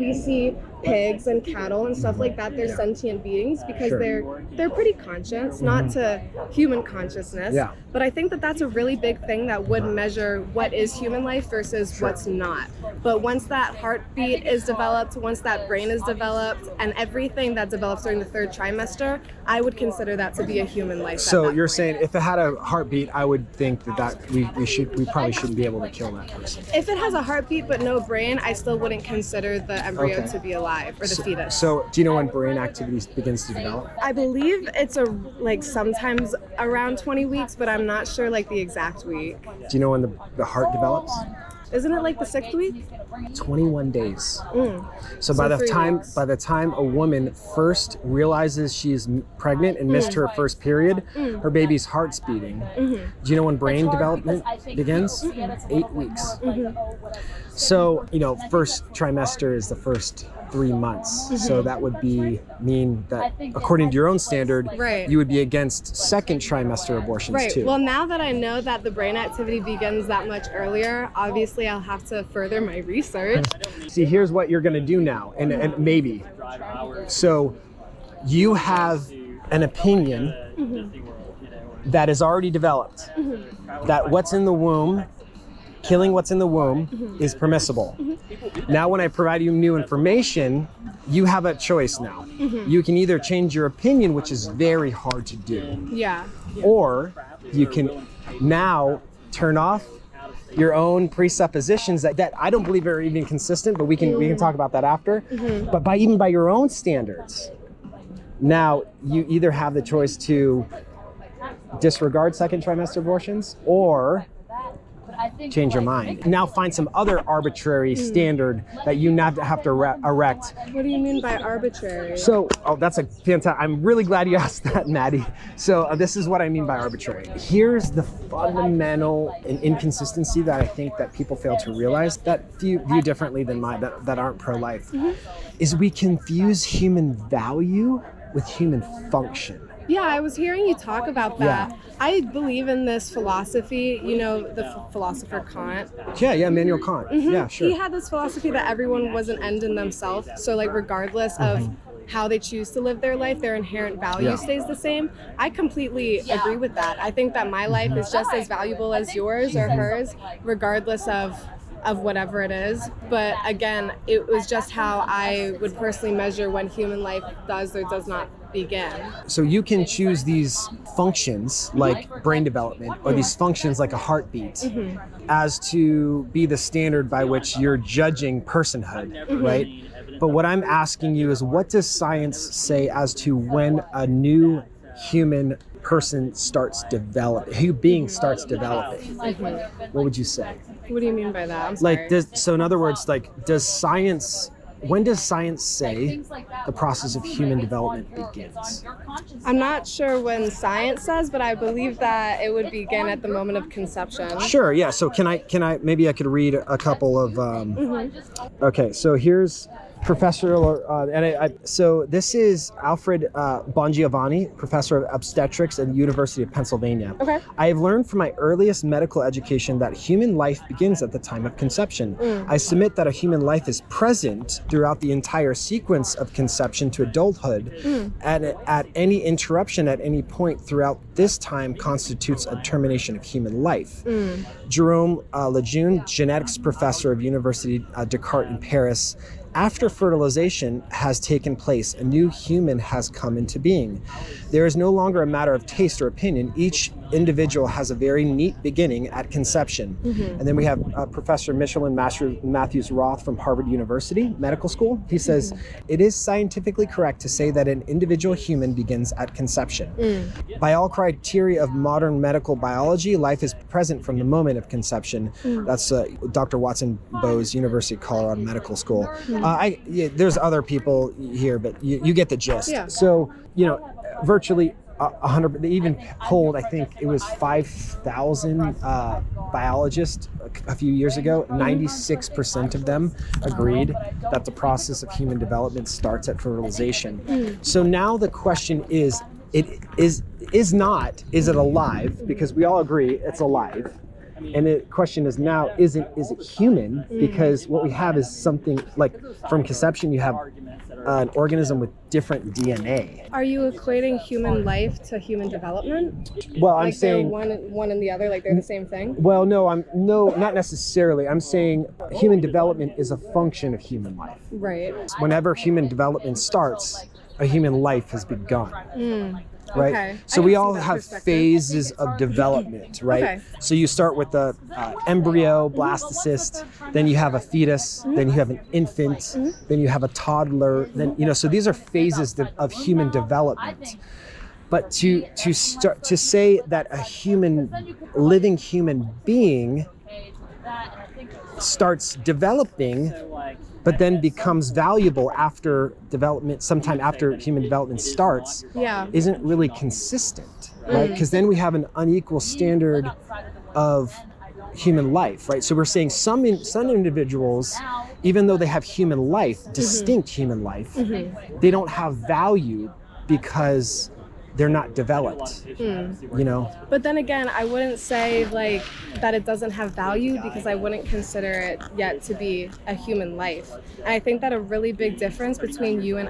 we see pigs and cattle and stuff like that, they're sentient beings because they're pretty conscious, not to human consciousness. But I think that that's a really big thing that would measure what is human life versus what's not. But once that heartbeat is developed, once that brain is developed, and everything that develops during the third trimester, I would consider that to be a human life. So you're saying if it had a heartbeat, I would think that we probably shouldn't be able to kill that person. If it has a heartbeat but no brain, I still wouldn't consider the embryo to be alive, or the fetus. So do you know when brain activity begins to develop? I believe it's sometimes around 20 weeks, but I'm not sure like the exact week. Do you know when the heart develops? Isn't it like the 6th week? 21 days. So by the time a woman first realizes she's pregnant and missed her first period, her baby's heart's beating. Do you know when brain development begins? 8 weeks. So, first trimester is the first 3 months. So that would mean that according to your own standard, you would be against second trimester abortions too. Well, now that I know that the brain activity begins that much earlier, obviously I'll have to further my research. See, here's what you're gonna do now, and maybe. So you have an opinion that is already developed, that what's in the womb, killing what's in the womb is permissible. Now when I provide you new information, you have a choice now. You can either change your opinion, which is very hard to do. Or you can now turn off your own presuppositions that I don't believe are even consistent, but we can talk about that after. But by your own standards, now you either have the choice to disregard second trimester abortions or change your mind. Now find some other arbitrary standard that you have to erect. What do you mean by arbitrary? So, that's a fantastic, I'm really glad you asked that, Maddie. So this is what I mean by arbitrary. Here's the fundamental inconsistency that I think that people fail to realize, that view differently than mine, that aren't pro-life, is we confuse human value with human function. Yeah, I was hearing you talk about that. I believe in this philosophy, the philosopher Kant. Yeah, Immanuel Kant. Yeah, sure. He had this philosophy that everyone was an end in themselves. So regardless of how they choose to live their life, their inherent value stays the same. I completely agree with that. I think that my life is just as valuable as yours or hers, regardless of whatever it is. But again, it was just how I would personally measure when human life does or does not begin. So you can choose these functions like brain development or these functions like a heartbeat as to be the standard by which you're judging personhood, right? But what I'm asking you is, what does science say as to when a new human person starts developing, human being starts developing? What would you say? What do you mean by that? I'm sorry. So in other words, when does science say the process of human development begins? I'm not sure when science says, but I believe that it would begin at the moment of conception. Sure, yeah. So maybe I could read a couple of, okay, so here's so this is Alfred Bongiovanni, professor of obstetrics at the University of Pennsylvania. I have learned from my earliest medical education that human life begins at the time of conception. I submit that a human life is present throughout the entire sequence of conception to adulthood, and at any interruption at any point throughout this time constitutes a termination of human life. Jerome Lejeune, genetics professor of University Descartes in Paris, after fertilization has taken place, a new human has come into being. There is no longer a matter of taste or opinion. Each individual has a very neat beginning at conception. And then we have Professor Michelin Matthews Roth from Harvard University Medical School. He says, it is scientifically correct to say that an individual human begins at conception. By all criteria of modern medical biology, life is present from the moment of conception. That's Dr. Watson Bowes, University of Colorado Medical School. There's other people here, but you get the gist. So, virtually 100, they even polled, I think it was 5,000 biologists a few years ago. 96% of them agreed that the process of human development starts at fertilization. So now the question is it alive? Because we all agree it's alive. And the question is now, is it human? Because what we have is something like from conception, you have an organism with different DNA. Are you equating human life to human development? Well, I'm like saying they're one and the other, like they're the same thing? Well, no, not necessarily. I'm saying human development is a function of human life. Right. Whenever human development starts, a human life has begun. Right. Okay. So we all have phases of development, right? Okay. So you start with the embryo, blastocyst, then you have a fetus, then you have an infant, then you have a toddler, then so these are phases of human development. But to say that a living human being starts developing but then becomes valuable after development, sometime after human development starts, isn't really consistent, right? Because then we have an unequal standard of human life, right? So we're saying some individuals, even though they have human life, distinct human life, they don't have value because they're not developed, But then again, I wouldn't say like that it doesn't have value because I wouldn't consider it yet to be a human life. And I think that a really big difference between you and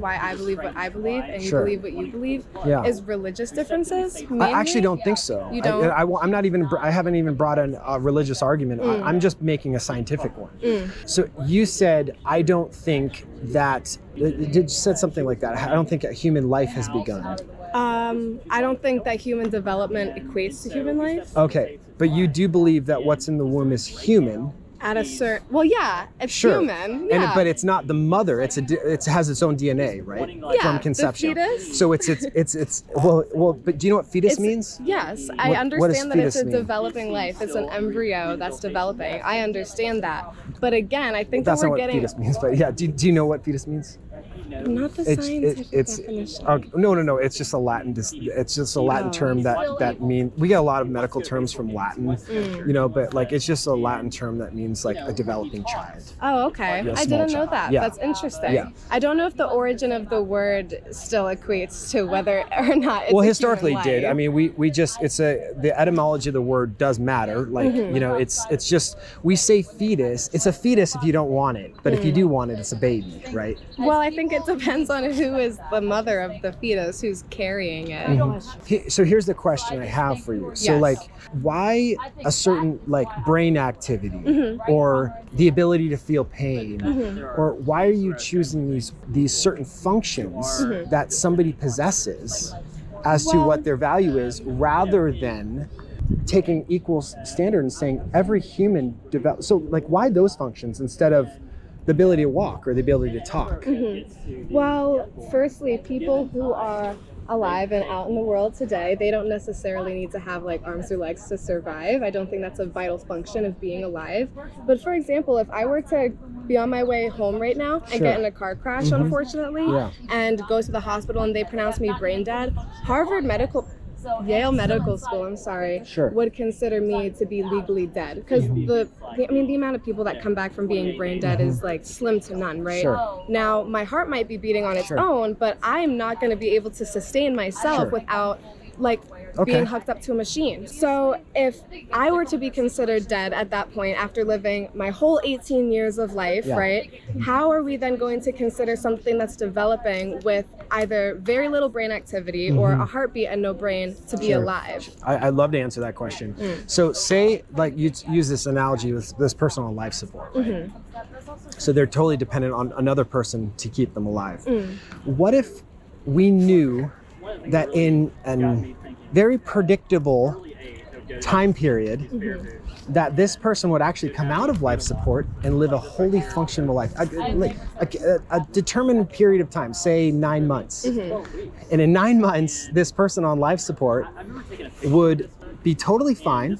why I believe what I believe and you believe what you believe is religious differences. Mainly. I actually don't think so. You don't? I haven't even brought a religious argument. I'm just making a scientific one. So you said, I don't think that, you said something like that. I don't think a human life has begun. I don't think that human development equates to human life. Okay, but you do believe that what's in the womb is human. At a certain, it's human. Yeah. But it's not the mother. It has its own DNA, right? Yeah, from conception. The fetus. So it's well. But do you know what fetus means? Yes, I understand that it's a developing life. It's an embryo that's developing. I understand that. But again, I think that's that not what fetus means. But yeah, do you know what fetus means? Not the scientific definition. No. It's just a Latin. It's just a Latin term that mean. We get a lot of medical terms from Latin, but like it's just a Latin term that means like a developing child. Oh, okay. I didn't know that. Yeah. That's interesting. Yeah. I don't know if the origin of the word still equates to whether or not it's historically did. I mean, we just the etymology of the word does matter. Like it's just we say fetus. It's a fetus if you don't want it, but if you do want it, it's a baby, right? Well, I think it depends on who is the mother of the fetus who's carrying it. So here's the question I have for you. So like, why a certain like brain activity or the ability to feel pain, or why are you choosing these certain functions that somebody possesses as to what their value is, rather than taking equal standard and saying every human develop? So like, why those functions instead of the ability to walk or the ability to talk? Well, firstly, people who are alive and out in the world today, they don't necessarily need to have like arms or legs to survive. I don't think that's a vital function of being alive. But for example, if I were to be on my way home right now and get in a car crash, unfortunately, and go to the hospital and they pronounce me brain dead, Yale Medical School, would consider me to be legally dead, because the amount of people that come back from being brain dead is like slim to none, right? Now, my heart might be beating on its own, but I'm not going to be able to sustain myself without being hooked up to a machine. So if I were to be considered dead at that point after living my whole 18 years of life, right, how are we then going to consider something that's developing with either very little brain activity or a heartbeat and no brain to be alive? I'd love to answer that question. So say, like, you use this analogy with this person on life support, right? So they're totally dependent on another person to keep them alive. What if we knew that in a very predictable time period that this person would actually come out of life support and live a wholly functional life, a determined period of time, say 9 months. And in 9 months, this person on life support would be totally fine.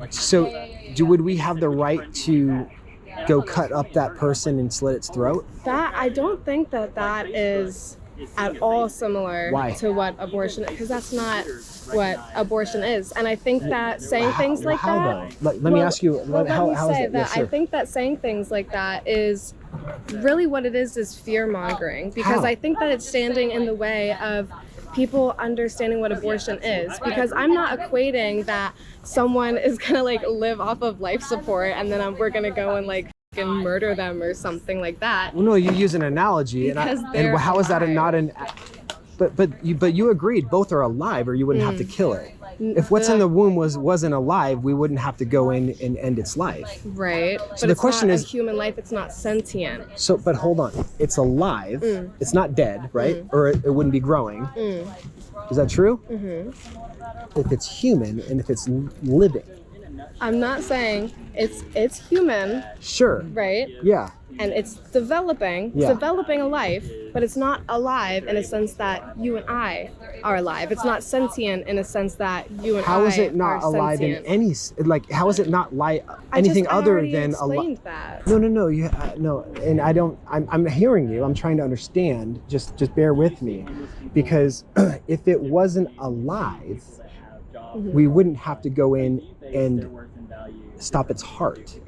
So would we have the right to go cut up that person and slit its throat? I don't think that is at all similar to what abortion is, because that's not what abortion is. And I think that saying things like that... Let me ask you, how is it? Yes, I think that saying things like that is really what it is fear-mongering, because I think that it's standing in the way of people understanding what abortion is, because I'm not equating that someone is gonna like live off of life support and then we're gonna go and like fucking murder them or something like that. Well, no, you use an analogy, and how is that not an? But you agreed both are alive, or you wouldn't have to kill it. If what's in the womb wasn't alive, we wouldn't have to go in and end its life. Right. So but the question is, a human life. It's not sentient. So, but hold on, it's alive. It's not dead, right? Or it wouldn't be growing. Is that true? If it's human and if it's living. I'm not saying it's human. Sure. Right. Yeah. And it's developing. Yeah. It's developing a life, but it's not alive in a sense that you and I are alive. It's not sentient in a sense that you and How I is it not are alive sentient. in any like? How is it not anything other than alive? That. No. You no, and I don't. I'm hearing you. I'm trying to understand. Just bear with me, because if it wasn't alive, we wouldn't have to go in and stop its heart.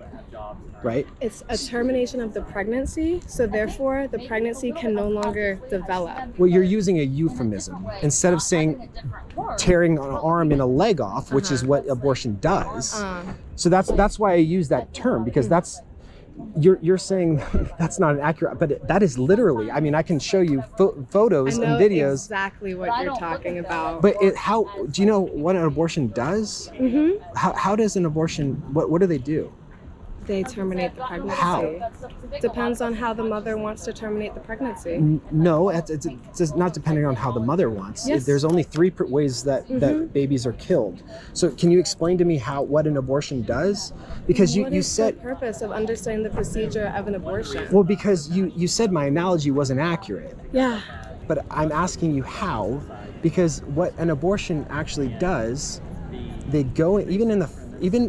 Right? It's a termination of the pregnancy, so therefore the pregnancy can no longer develop. Well, you're using a euphemism. Instead of saying tearing an arm and a leg off, which is what abortion does. So that's why I use that term, because that's you're saying that's not an accurate, but that is literally. I mean, I can show you photos and videos. Exactly what you're talking about. But how do you know what an abortion does? How does an abortion? What do they do? They terminate the pregnancy. How? Depends on how the mother wants to terminate the pregnancy. No, it's not depending on how the mother wants. Yes. There's only 3 ways that babies are killed. So can you explain to me what an abortion does? Because you said the purpose of understanding the procedure of an abortion. Well, because you said my analogy wasn't accurate. Yeah. But I'm asking you how, because what an abortion actually does, they go even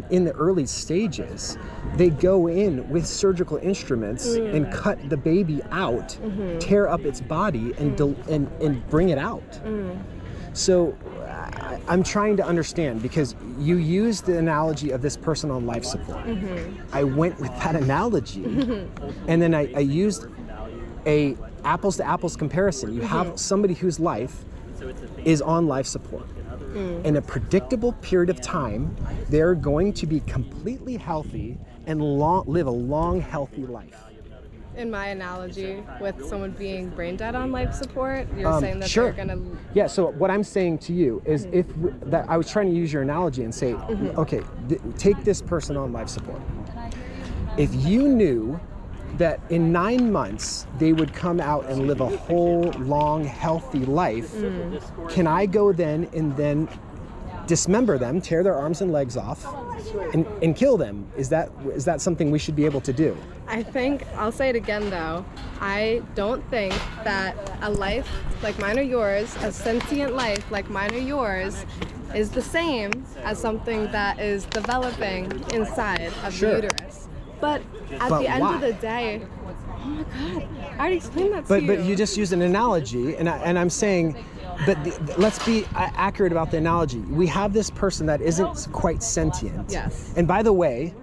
in the early stages, they go in with surgical instruments and cut the baby out, tear up its body, and bring it out. So I'm trying to understand, because you used the analogy of this person on life support. I went with that analogy, and then I used a apples to apples comparison. You have somebody whose life is on life support. In a predictable period of time, they're going to be completely healthy and live a long, healthy life. In my analogy, with someone being brain dead on life support, you're saying that sure. they're going to... Yeah, so what I'm saying to you is that I was trying to use your analogy and say, okay, take this person on life support. If you knew that in 9 months they would come out and live a whole, long, healthy life, can I go then and dismember them, tear their arms and legs off, and kill them? Is that something we should be able to do? I think, I'll say it again though, I don't think that a life like mine or yours, a sentient life like mine or yours, is the same as something that is developing inside of the uterus. But at the end of the day, oh my God, I already explained that to you. But you just used an analogy, and I'm saying, but let's be accurate about the analogy. We have this person that isn't quite sentient. Yes. And by the way,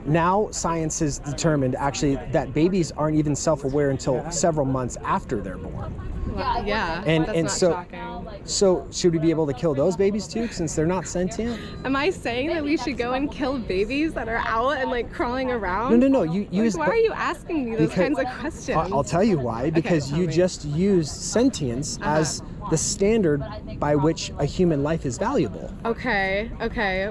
now science has determined actually that babies aren't even self-aware until several months after they're born. Well, yeah, and that's not shocking. So should we be able to kill those babies too, since they're not sentient? Am I saying that we should go and kill babies that are out and like crawling around? No. You use. Why are you asking me those kinds of questions? I'll tell you why. Because you just used sentience as the standard by which a human life is valuable. Okay,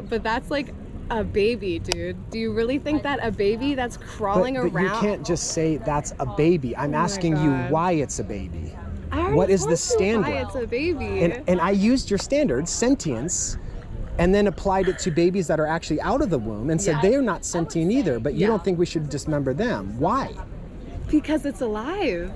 but that's like a baby, dude. Do you really think that a baby that's crawling around? But you can't just say that's a baby. I'm asking you why it's a baby. What is the standard? Why it's a baby? And I used your standard, sentience, and then applied it to babies that are actually out of the womb and said they are not sentient either, but you don't think we should dismember them. Why? Because it's alive.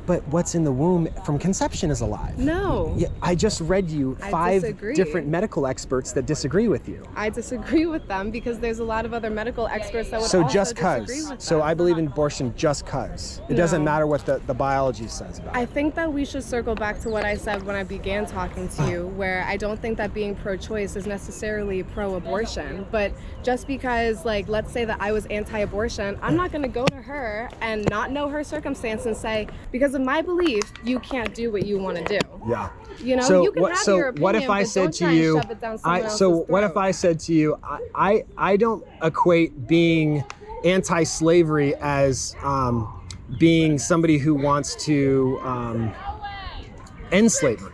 But what's in the womb from conception is alive. No. Yeah, I just read you 5 different medical experts that disagree with you. I disagree with them because there's a lot of other medical experts that would also disagree with them. So I believe in abortion just cause. It doesn't matter what the biology says about it. I think that we should circle back to what I said when I began talking to you, where I don't think that being pro-choice is necessarily pro-abortion. But just because, like, let's say that I was anti-abortion, I'm not going to go to her and not know her circumstance and say, because of my belief, you can't do what you want to do. Yeah. You know, So you can have your opinion, what if I but said don't to try and you, shove it down someone else's what if throat. I said to you, I don't equate being anti-slavery as being somebody who wants to end slavery.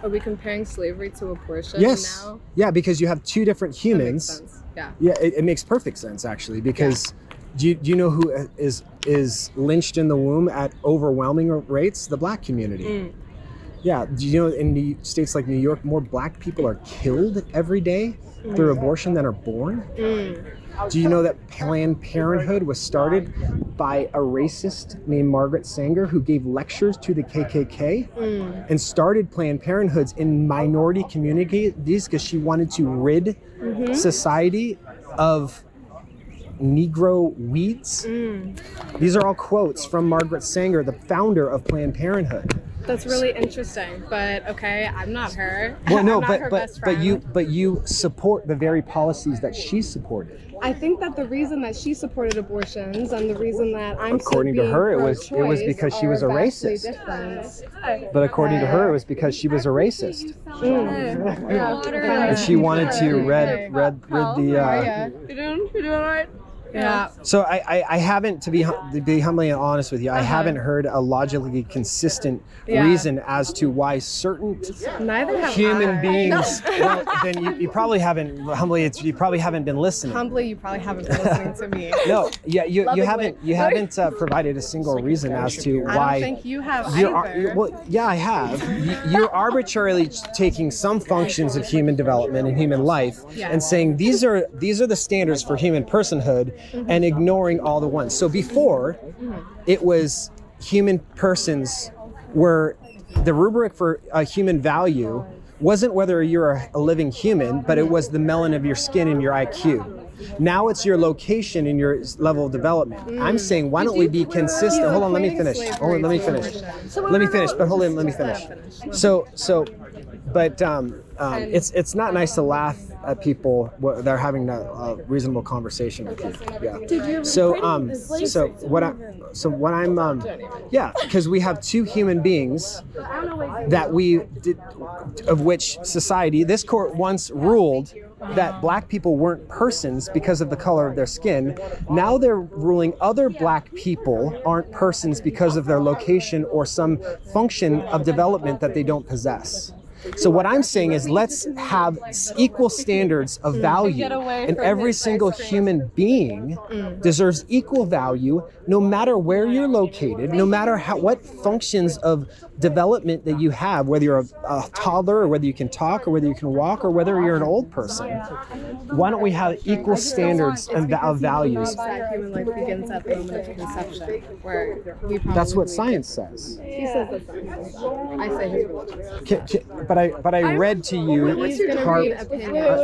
Are we comparing slavery to abortion Yes. now? Yeah, because you have two different humans. That makes sense. Yeah. Yeah, it makes perfect sense actually, because do you know who is lynched in the womb at overwhelming rates? The Black community. Yeah, do you know in states like New York, more Black people are killed every day through abortion than are born? Do you know that Planned Parenthood was started by a racist named Margaret Sanger, who gave lectures to the KKK and started Planned Parenthoods in minority communities because she wanted to rid society of Negro weeds? These are all quotes from Margaret Sanger, the founder of Planned Parenthood. That's really interesting, but okay, I'm not her. Well, no, I'm not her best friend. but you support the very policies that she supported. I think that the reason that she supported abortions and the reason that I'm according to her, it was because she was a racist. But according to her, it was because she was a racist, and she wanted to rid the. You doing all right? Yeah. So I haven't, to be humbly and honest with you, I haven't heard a logically consistent reason as to why certain human beings. Well, then you probably haven't. Humbly, you probably haven't been listening. Humbly, you probably haven't been listening to me. No, yeah, you haven't provided a single reason as to why. I don't think you have either. Well, yeah, I have. You're arbitrarily taking some functions of human development and human life and saying these are the standards for human personhood. And ignoring all the ones. So before, it was human persons were the rubric for a human value wasn't whether you're a living human, but it was the melanin of your skin and your IQ. Now it's your location and your level of development. I'm saying, why don't we be consistent? Hold on, let me finish. Let me finish. But hold on, let me finish. It's not nice to laugh at people that are having a reasonable conversation with you. Yeah. Because we have two human beings that of which society, this court once ruled that Black people weren't persons because of the color of their skin. Now they're ruling other Black people aren't persons because of their location or some function of development that they don't possess. So what I'm saying is let's have equal standards of value, and every single human being deserves equal value no matter where you're located, no matter what functions of development that you have, whether you're a toddler or whether you can talk or whether you can walk or whether you're an old person. Why don't we have equal standards of values? Human life begins at the moment of conception, where we probably That's what science says. He says that science says that. I say his religion. But I read to you.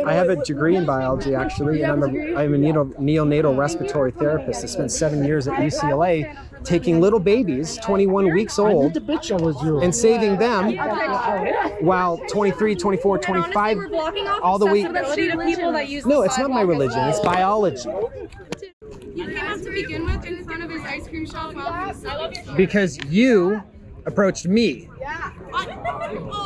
I have a degree in biology actually, and I'm a neonatal respiratory therapist. I spent 7 years at UCLA taking little babies, 21 weeks old, and saving them while 23, 24, 25, all the way. No, it's not my religion. It's biology. You came up to begin with in front of his ice cream shop because you approached me.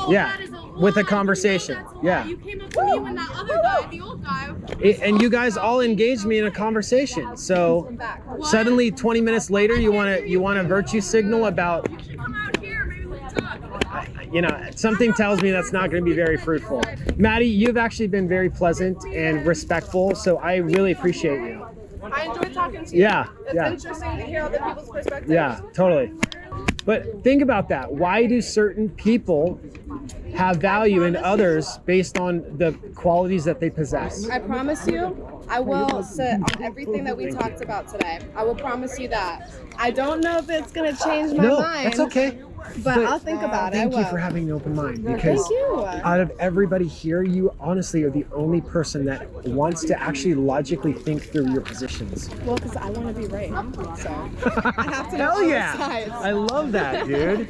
Yeah, with a conversation. Yeah. You came up to me when that other guy, the old guy. And you guys all engaged me in a conversation. So suddenly, 20 minutes later, you want a virtue signal about. You should come out here. Maybe we can talk. Something tells me that's not going to be very fruitful. Maddie, you've actually been very pleasant and respectful, so I really appreciate you. I enjoy talking to you. Yeah, it's interesting to hear other people's perspectives. Yeah, totally. But think about that. Why do certain people have value in others based on the qualities that they possess? I promise you, I will sit on everything that we talked about today. I will promise you that. I don't know if it's going to change my mind. No, that's okay. But I'll think about it. Thank you for having an open mind, because out of everybody here, you honestly are the only person that wants to actually logically think through your positions. Well, because I want to be right, so I have to know Hell yeah! sides. I love that, dude.